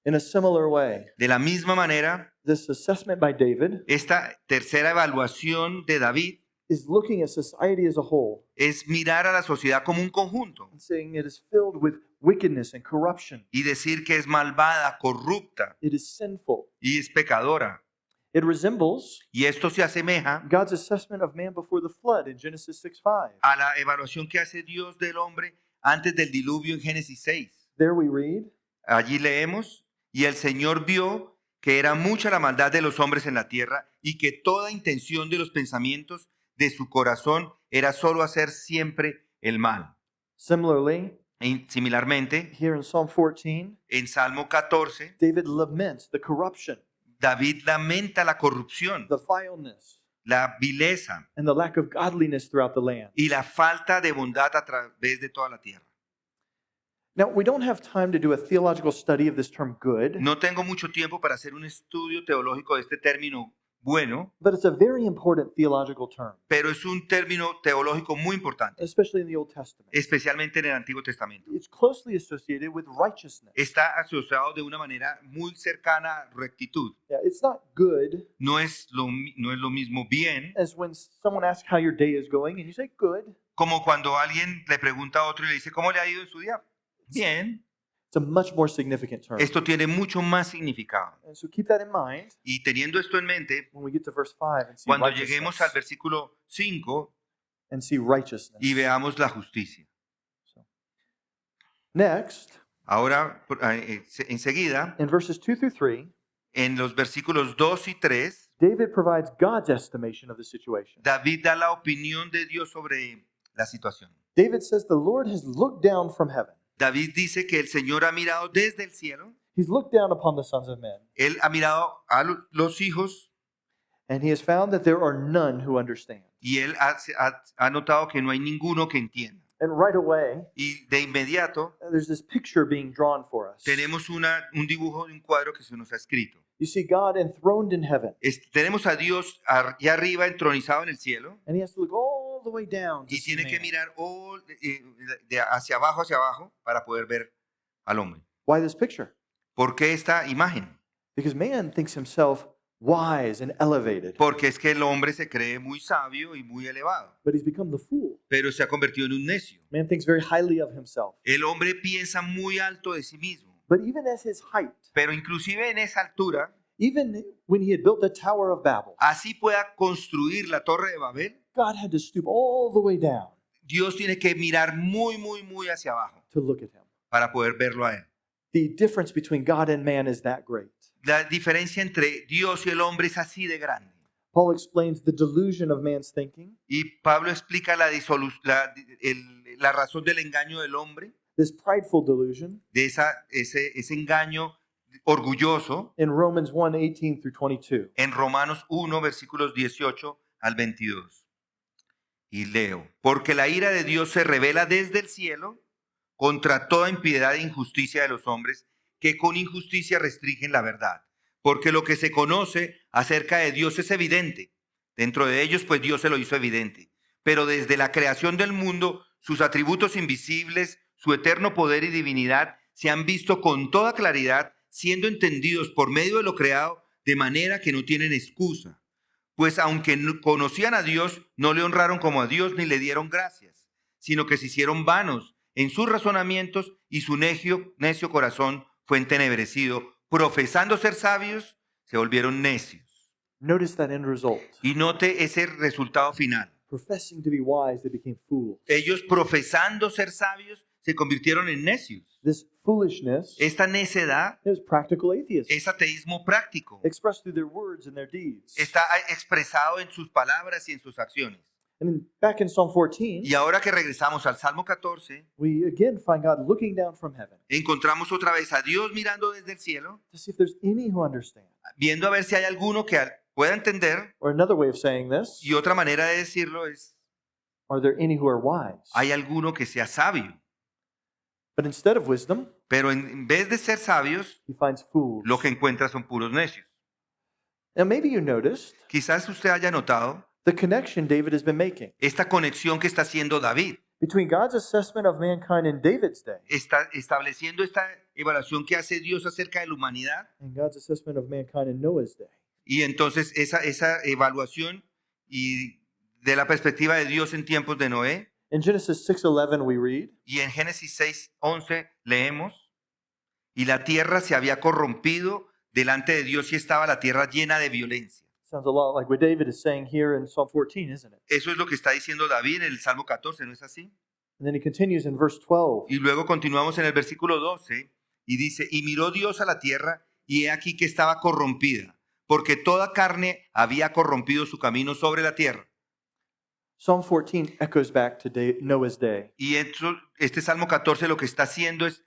In a similar way, De la misma manera, this assessment by David esta tercera evaluación de David is looking at society as a whole es mirar a la sociedad como un conjunto and saying it is filled with wickedness and corruption. y decir que es malvada, corrupta It is sinful. y es pecadora. It resembles Y esto se asemeja God's assessment of man before the flood in Genesis 6:5. a la evaluación que hace Dios del hombre antes del diluvio en Génesis 6. There we read, Allí leemos, y el Señor vio que era mucha la maldad de los hombres en la tierra y que toda intención de los pensamientos de su corazón era solo hacer siempre el mal. similarly, Similarmente, here in Psalm 14, en Salmo 14, David laments the corruption, David lamenta la corrupción, the vileness, la vileza and the lack of godliness throughout the land. y la falta de bondad a través de toda la tierra. Now, we don't have time to do a theological study of this term good, No tengo mucho tiempo para hacer un estudio teológico de este término bueno, but it's a very important theological term, pero es un término teológico muy importante, especially in the Old Testament. especialmente en el Antiguo Testamento. It's closely associated with righteousness. Está asociado de una manera muy cercana a rectitud. Yeah, it's not good No es lo mismo bien as when someone asks how your day is going and you say good. como cuando alguien le pregunta a otro y le dice, ¿cómo le ha ido en su día? Bien. It's a much more significant term. Esto tiene mucho más significado. And so keep that in mind Y teniendo esto en mente, when we get to verse 5 and see cuando lleguemos al righteousness. versículo 5 And see righteousness. y veamos la justicia. So, next, Ahora, enseguida, in verses 2 through 3, en los versículos 2 y 3, David provides God's estimation of the situation. David da la opinión de Dios sobre la situación. David says the Lord has looked down from heaven. David dice que el Señor ha mirado desde el cielo, He's looked down upon the sons of men, Él ha mirado a los hijos and he has found that there are none who understand. y Él ha notado que no hay ninguno que entienda. And right away, Y de inmediato there's this picture being drawn for us. tenemos un dibujo de un cuadro que se nos ha escrito. You see God enthroned in heaven, Tenemos a Dios allá arriba entronizado en el cielo and he has to look all the way down to y see tiene que man. mirar hacia abajo para poder ver al hombre. Why this picture? ¿Por qué esta imagen? Because man thinks himself wise and elevated, Porque es que el hombre se cree muy sabio y muy elevado, but he's become the fool. pero se ha convertido en un necio. Man thinks very highly of himself. El hombre piensa muy alto de sí mismo, But even at his height, pero inclusive en esa altura, even when he had built the Tower of Babel, así pueda construir la torre de Babel, God had to stoop all the way down Dios tiene que mirar muy, muy, muy hacia abajo to look at him. para poder verlo a él. The difference between God and man is that great. La diferencia entre Dios y el hombre es así de grande. Paul explains the delusion of man's thinking, Y Pablo explica la razón del engaño del hombre, this prideful delusion, de ese engaño orgulloso, in Romans 1:18 through 22. en Romanos 1, versículos 18 al 22. Y leo, porque la ira de Dios se revela desde el cielo contra toda impiedad e injusticia de los hombres que con injusticia restringen la verdad. Porque lo que se conoce acerca de Dios es evidente. Dentro de ellos, pues Dios se lo hizo evidente. Pero desde la creación del mundo, sus atributos invisibles, su eterno poder y divinidad se han visto con toda claridad, siendo entendidos por medio de lo creado, de manera que no tienen excusa. Pues aunque conocían a Dios, no le honraron como a Dios ni le dieron gracias, sino que se hicieron vanos en sus razonamientos y su necio corazón fue entenebrecido. Profesando ser sabios, se volvieron necios. Notice that end result. Y note ese resultado final. Professing to be wise, they became fools. Ellos profesando ser sabios, se convirtieron en necios. This foolishness Esta necedad is practical atheism, es ateísmo práctico. expressed through their words and their deeds. Está expresado en sus palabras y en sus acciones. And back in Psalm 14, Y ahora que regresamos al Salmo 14, we again find God looking down from heaven encontramos otra vez a Dios mirando desde el cielo, to see if there's any who understand. viendo a ver si hay alguno que pueda entender. Or another way of saying this, Y otra manera de decirlo es, are there any who are wise? hay alguno que sea sabio. But instead of wisdom, Pero en vez de ser sabios, he finds fools. lo que encuentra son puros necios. Now maybe you noticed Quizás usted haya notado the connection David has been making esta conexión que está haciendo David. between God's assessment of mankind in David's day Está estableciendo esta evaluación que hace Dios acerca de la humanidad. and God's assessment of mankind in Noah's day. Y entonces esa evaluación y de la perspectiva de Dios en tiempos de Noé. In Genesis 6:11 we read, Y en Génesis 6:11 leemos, y la tierra se había corrompido delante de Dios y estaba la tierra llena de violencia. sounds a lot like what David is saying here in Psalm 14, isn't it? Eso es lo que está diciendo David en el Salmo 14, ¿no es así? And then he continues in verse 12. Y luego continuamos en el versículo 12 y dice, y miró Dios a la tierra y he aquí que estaba corrompida, porque toda carne había corrompido su camino sobre la tierra. Psalm 14 echoes back to Noah's day. Y este Salmo 14 lo que está haciendo es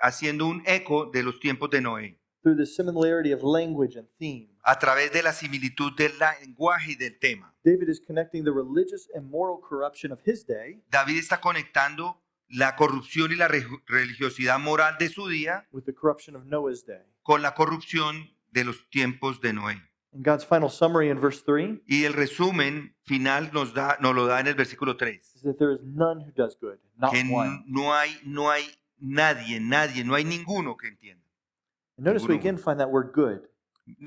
haciendo un eco de los tiempos de Noé, Through the similarity of language and theme, a través de la similitud del lenguaje y del tema. David is connecting the religious and moral corruption of his day David está conectando la corrupción y la religiosidad moral de su día with the corruption of Noah's day. con la corrupción de los tiempos de Noé. And God's final summary in verse 3 Y el resumen final nos lo da en el versículo 3. is that there is none who does good, not Que one. no hay nadie, no hay ninguno que entienda. And notice we Ninguno. again find that word good.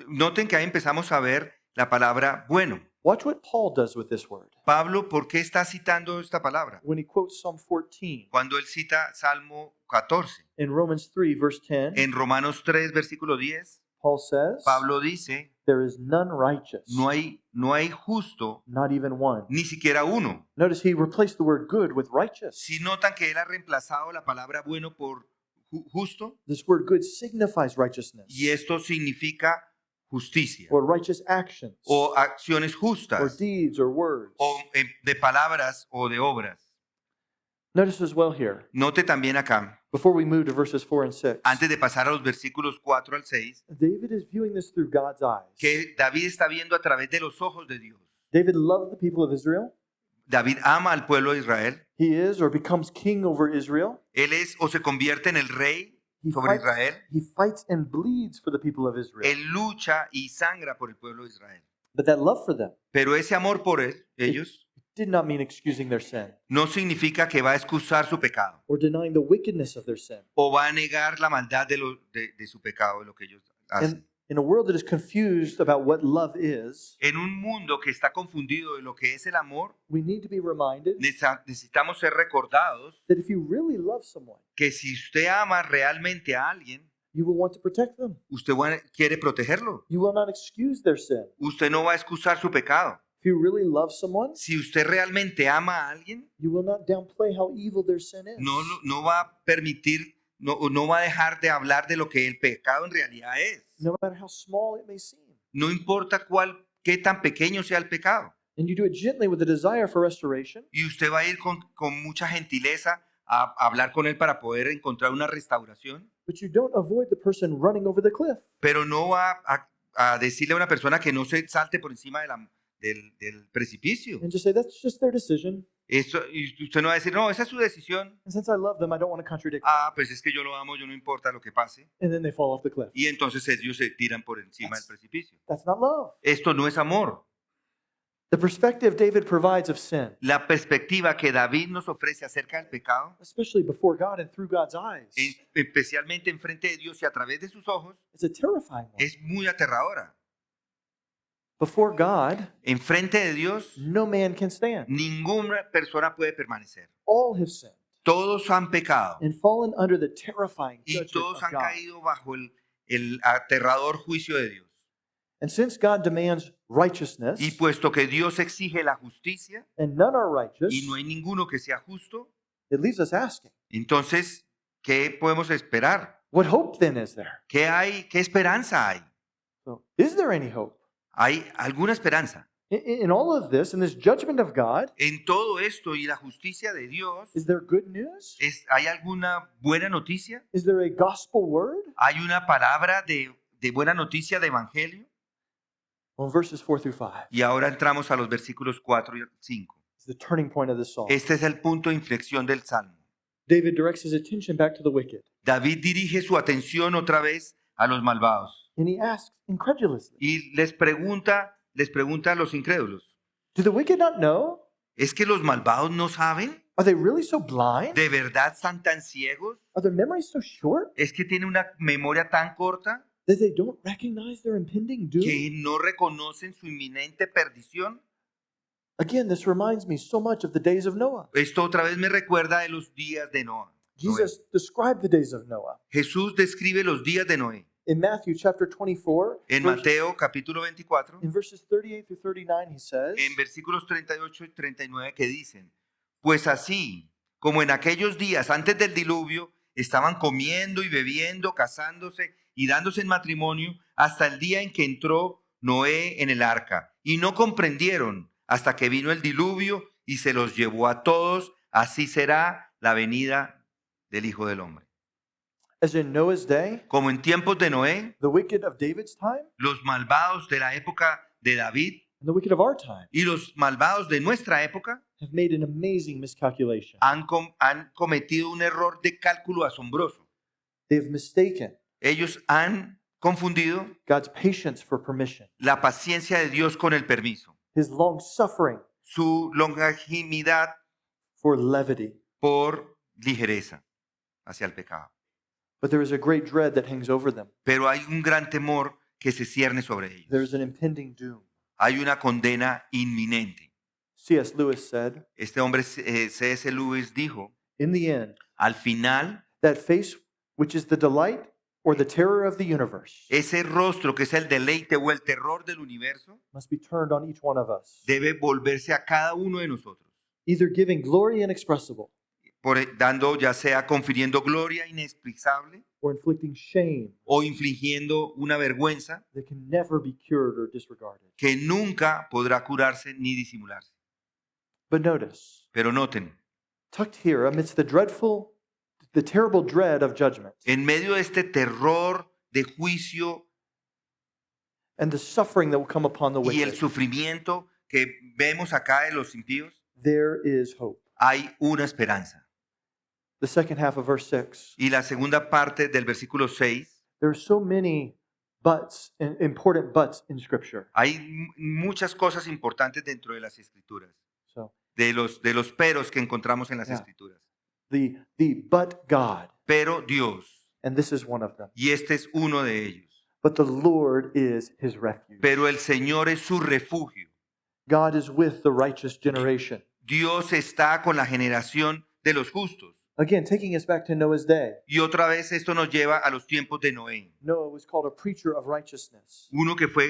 Noten que ahí empezamos a ver la palabra bueno. Watch what Paul does with this word. Pablo, ¿por qué está citando esta palabra? When he quotes Psalm 14 Cuando él cita Salmo 14, in Romans 3, verse 10, en Romanos 3, versículo 10, Paul says, Pablo dice, there is none righteous, no hay justo, not even one. ni siquiera uno. Notice he replaced the word good with righteous. Si notan que él ha reemplazado la palabra bueno por justo, This word good signifies righteousness y esto significa justicia, or righteous actions o acciones or justas, deeds or words. o de palabras o de obras. Notice as well here, Note también acá, before we move to verses 4 and 6, antes de pasar a los versículos 4 al 6, David is viewing this through God's eyes. que David está viendo a través de los ojos de Dios. David loved the people of Israel. David ama al pueblo de Israel. He is or becomes king over Israel. Él es o se convierte en el rey He sobre fights, Israel. he fights and bleeds for the people of Israel. Él lucha y sangra por el pueblo de Israel. But that love for them Pero ese amor por ellos did not mean excusing their sin no significa que va a excusar su pecado or denying the wickedness of their sin. o va a negar la maldad de su pecado, de lo que ellos hacen. And in a world that is confused about what love is, En un mundo que está confundido de lo que es el amor, we need to be reminded necesitamos ser recordados that if you really love someone, que si usted ama realmente a alguien, you will want to protect them. usted quiere protegerlo. You will not excuse their sin. Usted no va a excusar su pecado. If you really love someone, Si usted realmente ama a alguien, you will not downplay how evil their sin is. no va a permitir, no va a dejar de hablar de lo que el pecado en realidad es. No matter how small it may seem. No importa qué tan pequeño sea el pecado. And you do it gently with a desire for restoration, Y usted va a ir con mucha gentileza a hablar con él para poder encontrar una restauración, but you don't avoid the person running over the cliff. pero no va a decirle a una persona que no se salte por encima del precipicio. And just say, that's just their decision. Eso, y usted no va a decir, no, esa es su decisión. And since I love them, I don't want to contradict them. Ah, pues es que yo lo amo, yo no importa lo que pase. And then they fall off the cliff. Y entonces ellos se tiran por encima del precipicio. That's not love. Esto no es amor. The perspective David provides of sin, La perspectiva que David nos ofrece acerca del pecado, especially before God and through God's eyes, especialmente en frente de Dios y a través de sus ojos, it's a terrifying one. es muy aterradora. Before God, En frente de Dios, no man can stand. ninguna persona puede permanecer. All have sinned Todos han pecado and fallen under the terrifying y judgment todos of han God. caído bajo el aterrador juicio de Dios. And since God demands righteousness, Y puesto que Dios exige la justicia and none are righteous, y no hay ninguno que sea justo, it leaves us asking, entonces, ¿qué podemos esperar? what hope then is there? ¿Qué hay? ¿Qué esperanza hay? So, is there any hope? ¿Hay alguna esperanza? In all of this, in this judgment of God, En todo esto y la justicia de Dios, is there good news? ¿hay alguna buena noticia? Is there a gospel word? ¿Hay una palabra de buena noticia de evangelio? Well, verses 4 through 5 Y ahora entramos a los versículos 4 y 5. is the turning point of this psalm. Este es el punto de inflexión del Salmo. David directs his attention back to the wicked, David dirige su atención otra vez a los malvados and he asks incredulously, y les pregunta a los incrédulos, do the wicked not know? ¿es que los malvados no saben? Are they really so blind? ¿De verdad están tan ciegos? Are their memories so short ¿Es que tienen una memoria tan corta that they don't recognize their impending doom? que no reconocen su inminente perdición? Again, this reminds me so much of the days of Noah. Esto otra vez me recuerda de los días de Noé. Jesus described the days of Noah. Jesús describe los días de Noé In Matthew chapter 24, en verse- Mateo capítulo 24, in verses 38 through 39, he says, en versículos 38 y 39 que dicen, pues así como en aquellos días antes del diluvio estaban comiendo y bebiendo, casándose y dándose en matrimonio hasta el día en que entró Noé en el arca y no comprendieron hasta que vino el diluvio y se los llevó a todos, así será la venida del Hijo del Hombre. as in Noah's day, Como en tiempos de Noé, the wicked of David's time, los malvados de la época de David and the wicked of our time y los malvados de nuestra época have made an amazing miscalculation. han cometido un error de cálculo asombroso. They have mistaken Ellos han confundido God's patience for permission, la paciencia de Dios con el permiso, his long suffering su longanimidad for levity. por ligereza hacia el pecado. But there is a great dread that hangs over them. Pero hay un gran temor que se cierne sobre There ellos. is an impending doom. Hay una condena inminente. C.S. Lewis said, Este hombre, C.S. Lewis, dijo, in the end, al final, that face which is the delight or the terror of the universe ese rostro que es el deleite o el terror del universo must be turned on each one of us, debe volverse a cada uno de nosotros, either giving glory inexpressible dando ya sea confiriendo gloria inexplicable or inflicting shame o infligiendo una vergüenza that can never be cured or disregarded. que nunca podrá curarse ni disimularse. But notice, Pero noten, tucked here amidst the terrible dread of judgment en medio de este terror de juicio and the suffering that will come upon the y el wicked, sufrimiento que vemos acá de los impíos, there is hope. hay una esperanza. The second half of verse 6, Y la segunda parte del versículo 6, there are so many buts, important buts in Scripture. hay muchas cosas importantes dentro de las escrituras. So de los peros que encontramos en las Yeah. Escrituras. The but God. Pero Dios, And this is one of them. y este es uno de ellos. But the Lord is his refuge. Pero el Señor es su refugio. God is with the righteous generation. Dios está con la generación de los justos. Again, taking us back to Noah's day. Y otra vez esto nos lleva a los tiempos de Noé. Noah was called a preacher of righteousness. Uno que fue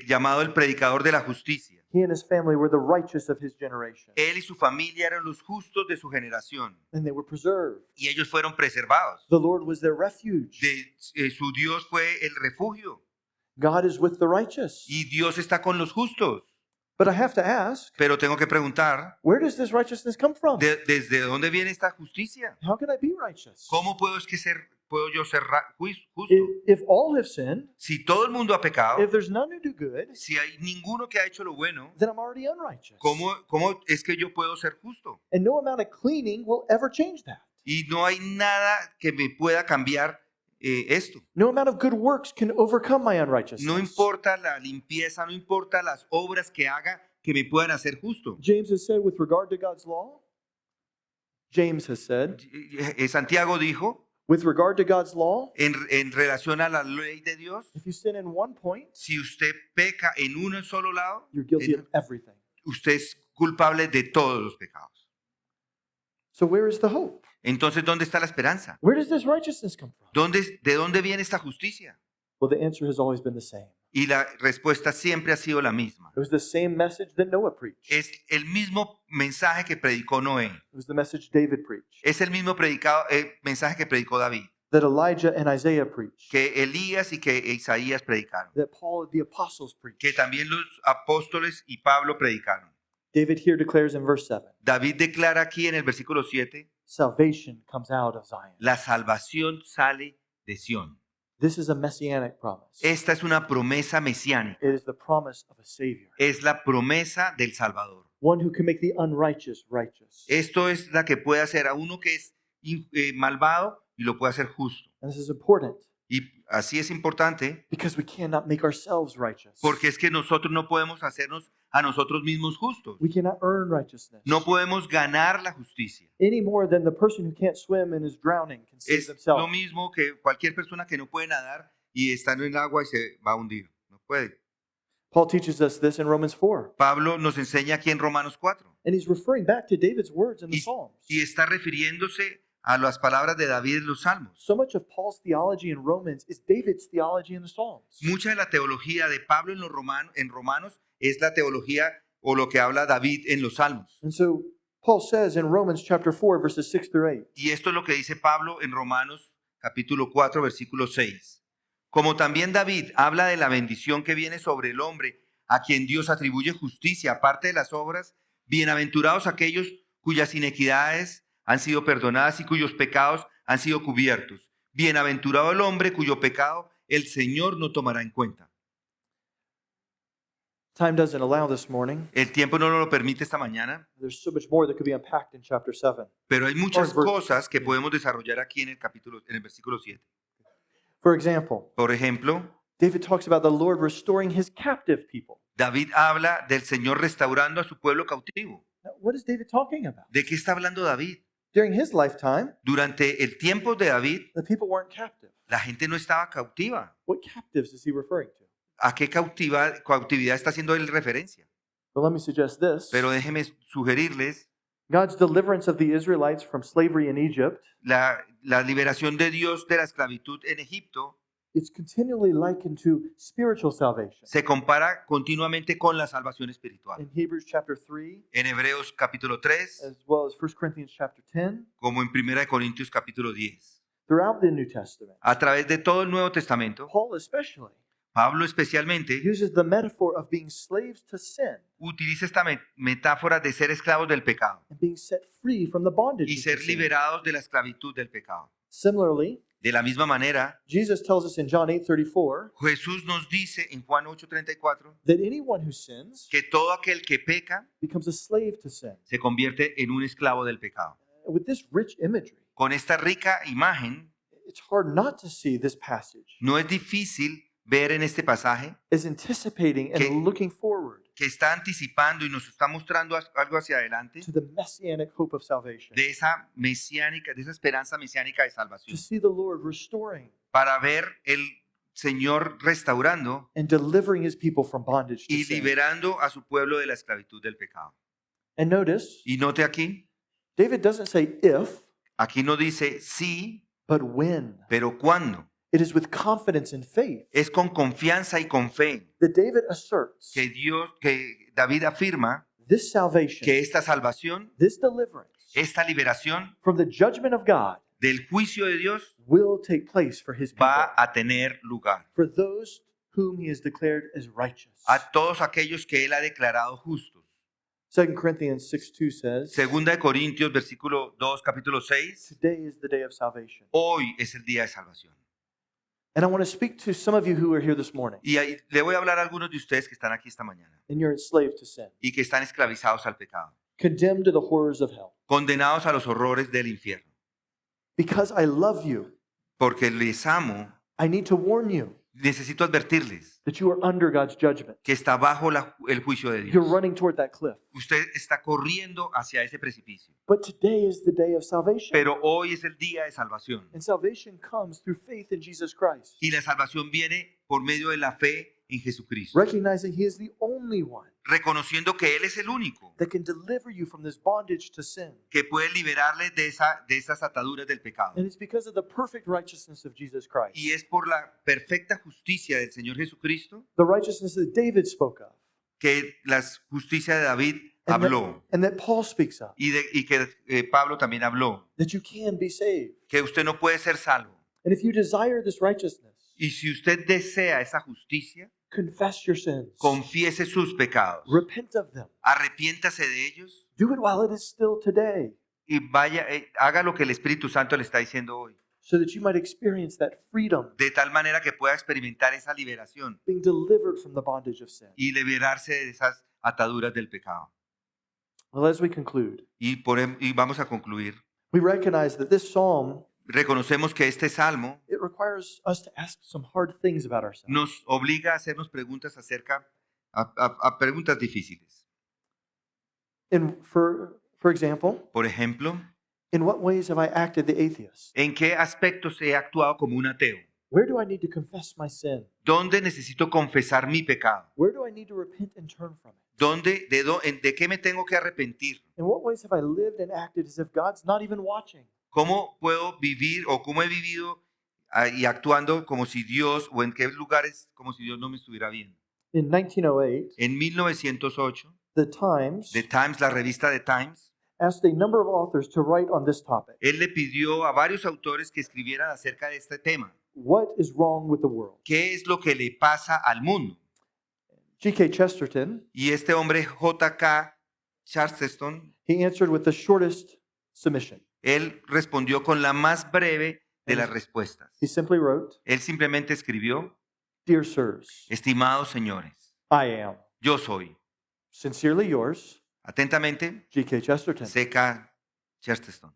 llamado el predicador de la justicia. He and his family were the righteous of his generation. Él y su familia eran los justos de su generación. And they were preserved. Y ellos fueron preservados. The Lord was their refuge. Su Dios fue el refugio. God is with the righteous. Y Dios está con los justos. But I have to ask, Pero tengo que preguntar, where does this righteousness come from? ¿desde dónde viene esta justicia? How can I be righteous? ¿Cómo puedo yo ser justo? If all have sinned, Si todo el mundo ha pecado, if there's none who do good, si hay ninguno que ha hecho lo bueno, then I'm already unrighteous. ¿cómo es que yo puedo ser justo? And no amount of cleaning will ever change that. Y no hay nada que me pueda cambiar esto. No amount of good works can overcome my unrighteousness. No importa la limpieza, no importa las obras que haga que me puedan hacer justo. James has said with regard to God's law, James has said, Santiago dijo, with regard to God's law, en relación a la ley de Dios, if you sin in one point, si usted peca en un solo lado, you're guilty of everything. usted es culpable de todos los pecados. So where is the hope? Entonces, ¿dónde está la esperanza? Where does this righteousness come from? ¿De dónde viene esta justicia? Well, the answer has always been the same. Y la respuesta siempre ha sido la misma. It was the same message that Noah preached. Es el mismo mensaje que predicó Noé. It was the message David preached, Es el mismo mensaje que predicó David, that Elijah and Isaiah preached, que Elías y que Isaías predicaron, that Paul and the apostles preached. que también los apóstoles y Pablo predicaron. David here declares in verse 7, David declara aquí en el versículo 7, salvation comes out of Zion. la salvación sale de Sión. This is a messianic promise. Esta es una promesa mesiánica. It is the promise of a Savior, Es la promesa del Salvador. one who can make the unrighteous righteous. Esto es la que puede hacer a uno que es malvado y lo puede hacer justo. And this is important Y así es importante because we cannot make ourselves righteous. porque es que nosotros no podemos hacernos a nosotros mismos justos. We cannot earn righteousness No podemos ganar la justicia. any more than the person who can't swim and is drowning can save Es lo themselves. mismo que cualquier persona que no puede nadar y está en el agua y se va a hundir. No puede. Paul teaches us this in Romans 4. Pablo nos enseña aquí en Romanos 4 And he's referring back to David's words in the Psalms. y está refiriéndose a las palabras de David en los Salmos. So much of Paul's theology in Romans is David's theology in the Psalms. Mucha de la teología de Pablo en Romanos es la teología o lo que habla David en los Salmos. And so Paul says in Romans chapter 4, verses 6 through 8, Y esto es lo que dice Pablo en Romanos capítulo 4, versículo 6. Como también David habla de la bendición que viene sobre el hombre, a quien Dios atribuye justicia aparte de las obras, bienaventurados aquellos cuyas inequidades han sido perdonadas y cuyos pecados han sido cubiertos. Bienaventurado el hombre cuyo pecado el Señor no tomará en cuenta. time doesn't allow this morning. El tiempo no nos lo permite esta mañana, There's so much more that could be unpacked in chapter 7. pero hay muchas Or ver- cosas que podemos desarrollar aquí en el versículo 7. For example, Por ejemplo, David talks about the Lord restoring his captive people. David habla del Señor restaurando a su pueblo cautivo. Now, what is David talking about? ¿De qué está hablando David? During his lifetime, Durante el tiempo de David, the people weren't captive. la gente no estaba cautiva. What captives is he referring to? ¿A qué cautividad está haciendo él referencia? But let me suggest this. Pero déjenme sugerirles God's deliverance of the Israelites from slavery in Egypt, la liberación de Dios de la esclavitud en Egipto it's continually likened to spiritual salvation. se compara continuamente con la salvación espiritual. In Hebrews chapter 3, En Hebreos capítulo 3, as well as 1 Corinthians chapter 10, como en 1 Corintios capítulo 10. throughout the New Testament, A través de todo el Nuevo Testamento, Paul especially Pablo especialmente uses the metaphor of being slaves to sin utiliza esta metáfora de ser esclavos del pecado and being set free from the bondage y of ser sin. liberados de la esclavitud del pecado. Similarly, De la misma manera, Jesus tells us in John 8:34 Jesús nos dice en Juan 8:34 that anyone who sins que todo aquel que peca becomes a slave to sin. se convierte en un esclavo del pecado. With this rich imagery, Con esta rica imagen, it's hard not to see this passage no es difícil ver en este pasaje as anticipating Que- and looking forward que está anticipando y nos está mostrando algo hacia adelante to the messianic hope of salvation. de esa esperanza mesiánica de To salvación, see the Lord restoring para ver el Señor restaurando and delivering his people from bondage to y sin. liberando a su pueblo de la esclavitud del pecado. And notice, Y note aquí, David doesn't say if, aquí no dice sí, but when. pero cuándo. It is with confidence and faith Es con confianza y con fe that David asserts que David afirma this salvation, que esta salvación, this deliverance esta liberación from the judgment of God del juicio de Dios will take place for his people, va a tener lugar for those whom he has declared as righteous. a todos aquellos que él ha declarado justos. 2 Corinthians 6:2 says, Segunda de Corintios, versículo 2, capítulo 6. today is the day of salvation. Hoy es el día de salvación. And I want to speak to some of you who are here this morning Y ahí le voy a hablar a algunos de ustedes que están aquí esta mañana and you're enslaved to sin, y que están esclavizados al pecado, condemned to the horrors of hell. condenados a los horrores del infierno. Because I love you, Porque les amo, I need to warn you necesito advertirles that you are under God's judgment. que está bajo el juicio de You're Dios. running toward that cliff. Usted está corriendo hacia ese precipicio. But today is the day of salvation. Pero hoy es el día de salvación. And salvation comes through faith in Jesus Christ, Y la salvación viene por medio de la fe en Jesucristo. recognizing he is the only one Reconociendo que Él es el único that can deliver you from this bondage to sin. que puede liberarle de esas ataduras del pecado. And it's because of the perfect righteousness of Jesus Christ, Y es por la perfecta justicia del Señor Jesucristo the righteousness that David spoke of, que la justicia de David and habló that, and that Paul speaks of, y que Pablo también habló, that you can be saved. que usted no puede ser salvo. And if you desire this righteousness, Y si usted desea esa justicia, confess your sins, confiese sus pecados, repent of them, arrepiéntase de ellos do it while it is still today, y haga lo que el Espíritu Santo le está diciendo hoy, so that you might experience that freedom, de tal manera que pueda experimentar esa liberación being delivered from the bondage of sin. y liberarse de esas ataduras del pecado. Well, as we conclude, Y vamos a concluir. we recognize that this psalm, Reconocemos que este salmo it requires us to ask some hard things about ourselves. nos obliga a hacernos preguntas a preguntas difíciles. And for example, Por ejemplo, in what ways have I acted the atheist? ¿en qué aspectos he actuado como un ateo? Where do I need to confess my sin? ¿Dónde necesito confesar mi pecado? Where do I need to repent and turn from it? ¿De qué me tengo que arrepentir? In what ways have I lived and acted as if God's not even watching? ¿Cómo puedo vivir o cómo he vivido y actuando como si Dios, o en qué lugares como si Dios no me estuviera viendo? In 1908, En 1908, the Times The Times, la revista The Times, asked a number of authors to write on this topic. él le pidió a varios autores que escribieran acerca de este tema. What is wrong with the world? ¿Qué es lo que le pasa al mundo? G.K. Chesterton, Y este hombre, J.K. Chesterton, he answered with the shortest submission. él respondió con la más breve de las respuestas. He simply wrote, Él simplemente escribió, Dear sirs, estimados señores, I am. yo soy, Sincerely yours, atentamente, G.K. Chesterton. C.K. Chesterton.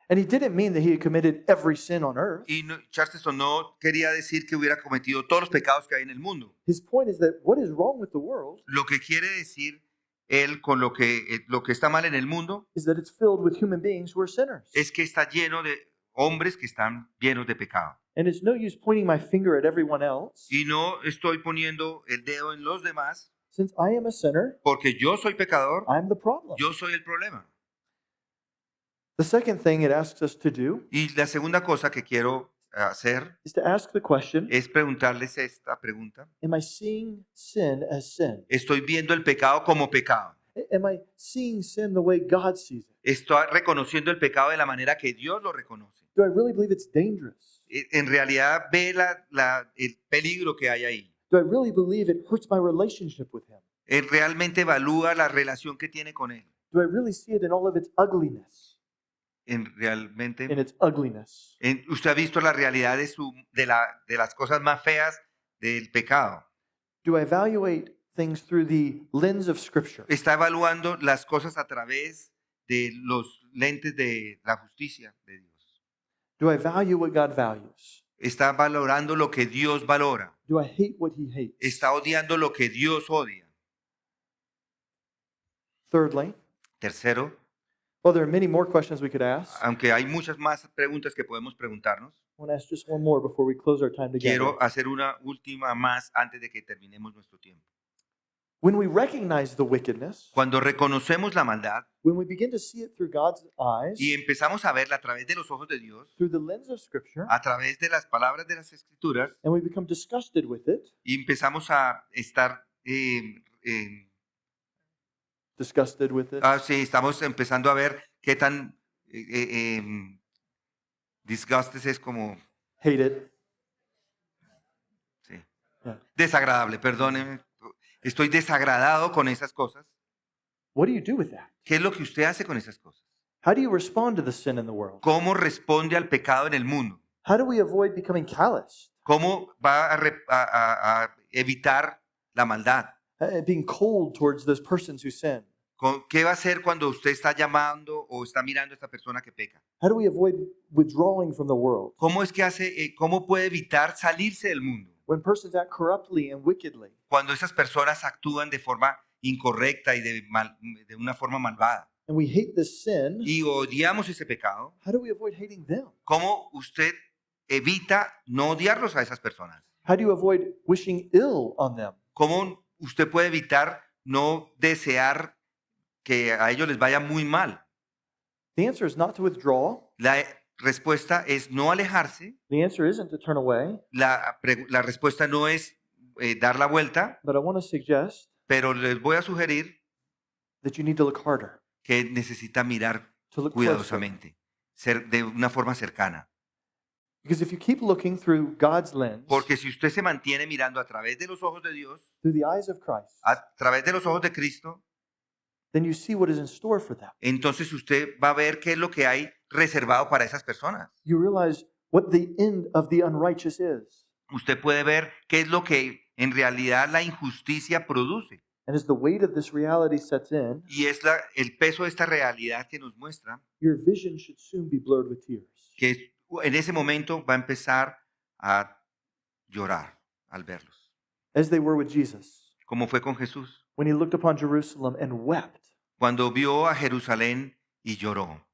And he didn't mean that he had committed every sin on earth. Y Chesterton no quería decir que hubiera cometido todos los pecados que hay en el mundo. His point is that what is wrong with the world Lo que quiere decir él con lo que está mal en el mundo is that it's filled with human beings who are sinners. es que está lleno de hombres que están llenos de pecado. And it's no use pointing my finger at everyone else, Y no estoy poniendo el dedo en los demás since I am a sinner, porque yo soy pecador, I'm the problem. yo soy el problema. The second thing it asks us to do Y la segunda cosa que quiero hacer is to ask the question, es preguntarles esta pregunta. am I seeing sin as sin? ¿Estoy viendo el pecado como pecado? Am I seeing sin the way God sees it? ¿Estoy reconociendo el pecado de la manera que Dios lo reconoce? Do I really believe it's dangerous? En realidad ve el peligro que hay ahí. Do I really believe it hurts my relationship with Him? Él realmente evalúa la relación que tiene con Él. Do I really see it in all of its ugliness? Realmente, In its ugliness. usted ha visto la realidad de las cosas más feas del pecado. Do I evaluate things through the lens of Scripture? Está evaluando las cosas a través de los lentes de la justicia de Dios. Do I value what God values? Está valorando lo que Dios valora. Do I hate what He hates? Está odiando lo que Dios odia. Thirdly, Tercero, well, there are many more questions we could ask. aunque hay muchas más preguntas que podemos preguntarnos, I want to ask just one more before we close our time together. quiero hacer una última más antes de que terminemos nuestro tiempo. When we recognize the wickedness, Cuando reconocemos la maldad when we begin to see it through God's eyes, y empezamos a verla a través de los ojos de Dios, through the lens of Scripture, a través de las palabras de las Escrituras, and we become disgusted with it, y empezamos a estar, disgusted with it, sí, estamos empezando a ver qué tan disgustes es como, hate it. sí, Yeah. desagradable, perdónenme, estoy desagradado con esas cosas. What do you do with that? ¿Qué es lo que usted hace con esas cosas? How do you respond to the sin in the world? ¿Cómo responde al pecado en el mundo? How do we avoid becoming calloused, ¿Cómo va a evitar la maldad? being cold towards those persons who sin? ¿Qué va a hacer cuando usted está llamando o está mirando a esta persona que peca? How do we avoid withdrawing from the world? ¿Cómo es que cómo puede evitar salirse del mundo? When persons act corruptly and wickedly, Cuando esas personas actúan de forma incorrecta y de una forma malvada and we hate this sin, y odiamos ese pecado, how do we avoid hating them? ¿cómo usted evita no odiarlos a esas personas? How do you avoid wishing ill on them? ¿Cómo usted puede evitar no desear que a ellos les vaya muy mal? The answer is not to withdraw. La respuesta es no alejarse. The answer isn't to turn away. La respuesta no es dar la vuelta, But I want to suggest pero les voy a sugerir that you need to look harder, que necesita mirar to look closer. cuidadosamente, ser de una forma cercana. Because if you keep looking through God's lens, Porque si usted se mantiene mirando a través de los ojos de Dios, through the eyes of Christ, a través de los ojos de Cristo, then you see what is in store for them. entonces usted va a ver qué es lo que hay reservado para esas personas. You realize what the end of the unrighteous is. Usted puede ver qué es lo que en realidad la injusticia produce. And as the weight of this reality sets in, Y es el peso de esta realidad que nos muestra your vision should soon be blurred with tears. que en ese momento va a empezar a llorar al verlos, As they were with Jesus, como fue con Jesús, when he looked upon Jerusalem and wept. cuando vio a Jerusalén y lloró.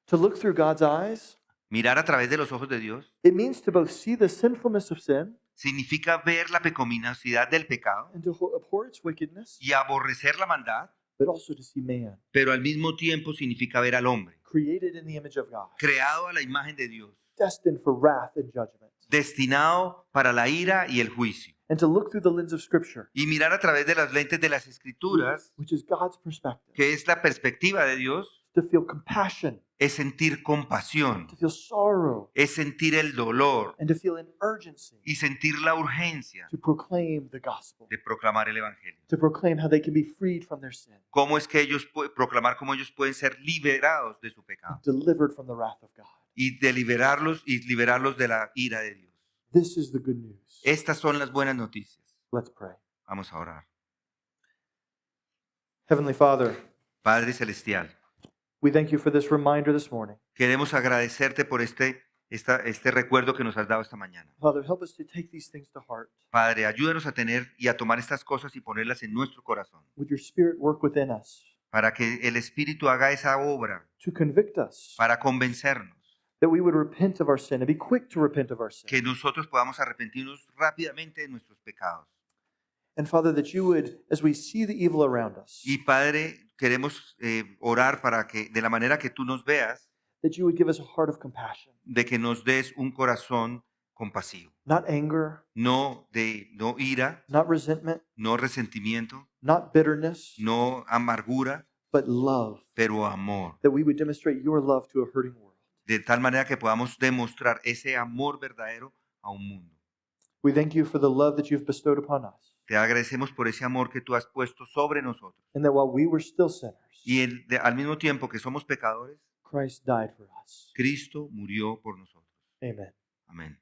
To look through God's eyes, Mirar a través de los ojos de Dios it means to both see the sinfulness of sin significa ver la pecaminosidad del pecado and to abhor its wickedness, y aborrecer la maldad, but also to see man, pero al mismo tiempo significa ver al hombre, created in the image of God, creado a la imagen de Dios, destined for wrath and judgment. destinado para la ira y el juicio. And to look through the lens of Scripture, Y mirar a través de las lentes de las Escrituras, which is God's perspective, que es la perspectiva de Dios, to feel compassion, es sentir compasión, to feel sorrow, es sentir el dolor and to feel an urgency y sentir la urgencia to proclaim the gospel, de proclamar el Evangelio. to proclaim how they can be freed from their sin, Cómo es que proclamar cómo ellos pueden ser liberados de su pecado delivered from the wrath of God. y de liberarlos de la ira de Dios. This is the good news. Estas son las buenas noticias. Let's pray. Vamos a orar. Heavenly Father, Padre Celestial, we thank you for this reminder this morning. queremos agradecerte por este recuerdo que nos has dado esta mañana. Father, help us to take these things to heart. Padre, ayúdanos a tener y a tomar estas cosas y ponerlas en nuestro corazón, Would your Spirit work within us para que el Espíritu haga esa obra, to convict us, para convencernos, that we would repent of our sin and be quick to repent of our sin. que nosotros podamos arrepentirnos rápidamente de nuestros pecados. And Father, that you would, as we see the evil around us, Y Padre, queremos orar para que, de la manera que tú nos veas, that you would give us a heart of compassion, de que nos des un corazón compasivo, not anger, no ira, not resentment, no resentimiento, not bitterness, no amargura, but love, pero amor, that we would demonstrate your love to a hurting world. de tal manera que podamos demostrar ese amor verdadero a un mundo. We thank you for the love that you've bestowed upon us, Te agradecemos por ese amor que tú has puesto sobre nosotros. and that while we were still sinners, Y al mismo tiempo que somos pecadores, Christ died for us. Cristo murió por nosotros. Amen. Amén.